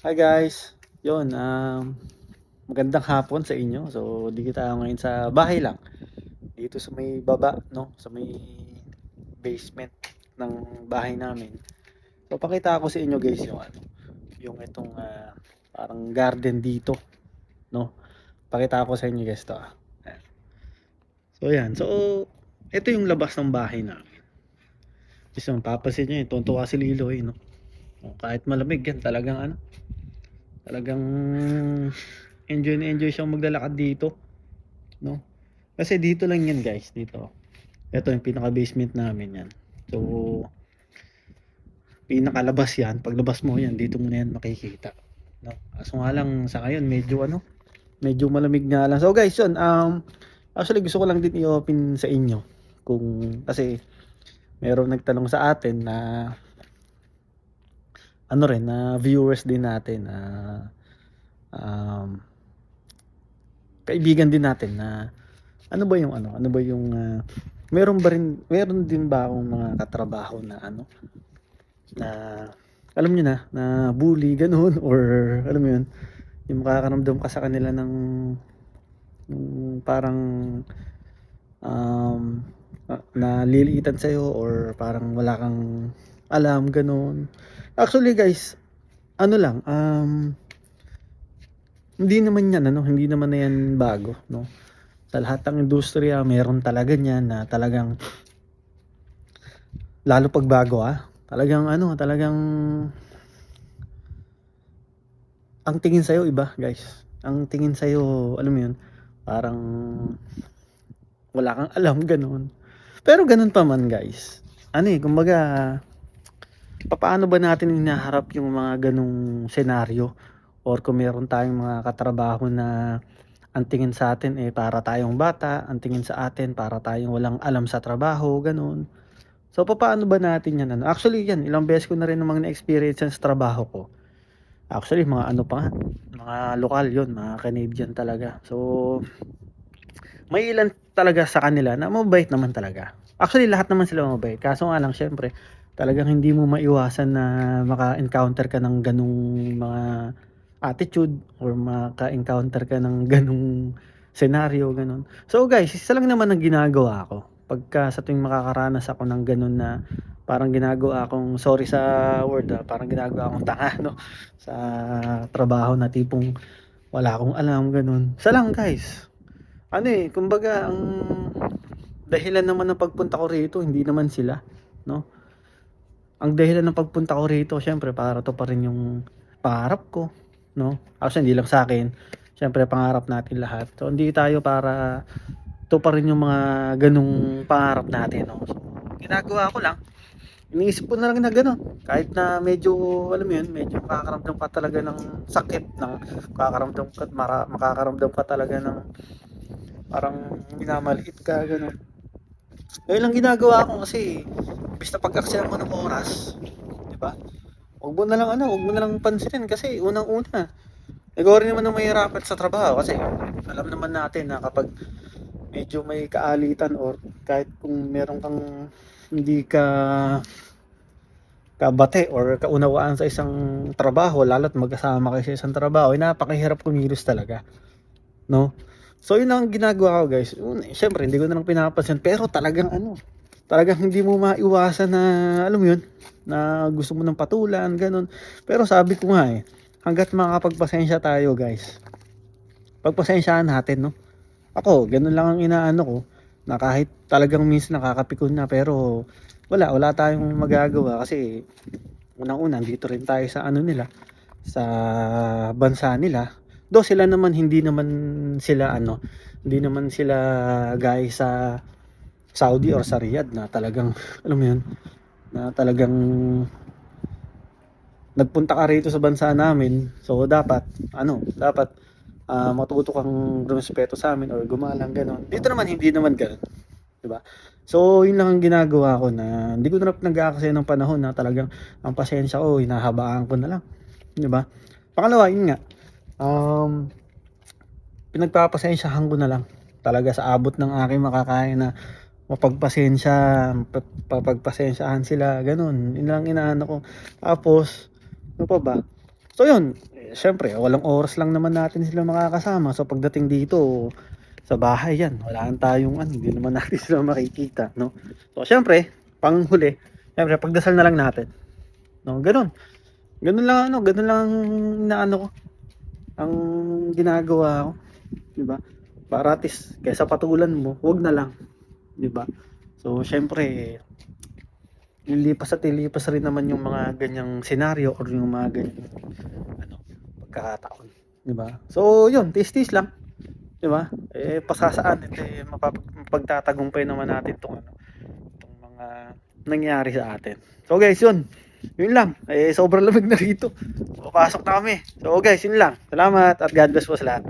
Hi guys, yun, magandang hapon sa inyo. So, dito tayo ngayon sa bahay lang. Dito sa may baba, no? Sa may basement ng bahay namin. So, pakita ko sa inyo guys yung yung itong parang garden dito, no? Pakita ko sa inyo guys to. Ayan. So, yan. So, ito yung labas ng bahay namin. Gusto mo, papasin nyo yun. Tuntua si Lilo no? Kahit malamig yan, talagang enjoy na enjoy siyang maglalakad dito, no? Kasi dito lang yan guys, dito. Ito yung pinaka basement namin yan. So, pinakalabas yan. Paglabas mo yan, dito mo na yan makikita. No? Kaso nga lang sa ngayon, medyo malamig nga lang. So guys, yun, actually gusto ko lang din i-open sa inyo. Kasi meron nagtanong sa atin na na viewers din natin na kaibigan din natin na ano ba yung meron din ba akong mga katrabaho na na alam niyo na bully ganoon or alam mo yun, yung makakaramdam ka sa kanila ng parang na liliitan sa'yo or parang wala kang alam ganoon. Actually guys, ano lang, hindi naman na yan bago, no? Sa lahat ng industriya, meron talaga niyan na talagang lalo pag bago talagang ang tingin sa'yo iba guys. Ang tingin sa'yo, alam mo yun, parang wala kang alam ganun. Pero ganun pa man guys. Kumbaga, paano ba natin hinaharap yung mga ganung senaryo? Or kung meron tayong mga katrabaho na ang tingin sa atin para tayong bata, ang tingin sa atin para tayong walang alam sa trabaho, ganun. So paano ba natin yan Actually yan, ilang beses ko na rin namang na-experience yan sa trabaho ko. Actually mga mga lokal yon, mga Canadian talaga. So may ilan talaga sa kanila na mabait naman talaga. Actually lahat naman sila mabait. Kaso nga lang syempre, talagang hindi mo maiwasan na maka-encounter ka ng ganung mga attitude or maka-encounter ka ng ganung senaryo, ganun. So guys, isa lang naman ang ginagawa ko. Pagka sa tuwing makakaranas ako ng ganun na parang ginagawa akong, sorry sa word, parang ginagawa akong tanga, no? Sa trabaho na tipong wala akong alam, ganun. Isa lang guys. Kumbaga, ang dahilan naman ng pagpunta ko rito, hindi naman sila, no? Ang dahilan ng pagpunta ko rito, syempre, para to pa rin yung pangarap ko, no? Actually, hindi lang sa akin. Syempre, pangarap natin lahat. So, hindi tayo para to pa rin yung mga ganung pangarap natin, no? So, ginagawa ko lang, iniisip ko na lang na gano'n. Kahit na medyo, alam mo yun, medyo makakaramdam ka talaga ng sakit, makakaramdam ka talaga ng parang minamaliit ka, gano'n. Ngayon lang ginagawa ko kasi, imbis na pag-aksaya mo ng oras, di ba? Huwag mo na lang pansinin kasi unang-una, ikaw rin naman ang mahirapan sa trabaho kasi alam naman natin na kapag medyo may kaalitan or kahit kung meron kang hindi ka kabate or kaunawaan sa isang trabaho, lalo't magkasama kayo sa isang trabaho, napakahirap kumilos talaga, no? So yun ang ginagawa ko guys. Siyempre hindi ko na lang pinapansin pero talagang hindi mo maiwasan na alam mo yun, na gusto mo ng patulan, ganun. Pero sabi ko nga hangga't makakapagpasensya tayo guys, pagpasensyahan natin, no? Ako, ganun lang ang inaano ko, na kahit talagang minsan nakakapikon na pero wala tayong magagawa kasi unang-una dito rin tayo sa sa bansa nila. Do sila naman hindi naman sila guys sa Saudi or sa Riyadh na talagang alam mo yun, na talagang nagpunta ka rito sa bansa namin. So dapat matuto kang rumespeto sa amin or gumalang ganon. Dito naman hindi naman ganon, 'di ba? So yun lang ang ginagawa ko na hindi ko na nag-aaksaya ng panahon na talagang ang pasensya ko hinahabaan ko na lang, 'di ba? Pangalawa, yun nga. Pinagpapasensyahan ko na lang talaga sa abot ng aking makakaya na mapagpasensyahan sila, ganun. Yun lang inaano ko. Tapos ano pa ba? So yun, syempre walang oras lang naman natin sila makakasama. So pagdating dito sa bahay yan, wala tayong ano, hindi naman natin sila makikita, no? So syempre, panghuli, syempre pagdasal na lang natin. No, ganun. Ganun lang ano, ganun lang ang inaano ko, ang ginagawa ko, 'di ba? Para at least kaysa patulan mo, wag na lang, 'di ba? So syempre, lilipas at lilipas rin naman yung mga ganyang senaryo or yung mga ganyang ano, pagkakataon, 'di ba? So yun, tis-tis lang, 'di ba? Pasasaan mapagtatagumpay naman natin tong ano, tong mga nangyari sa atin. So guys, yun lang. Sobrang lamig na rito. Papasok na kami. So guys, yun lang. Salamat at God bless po sa lahat.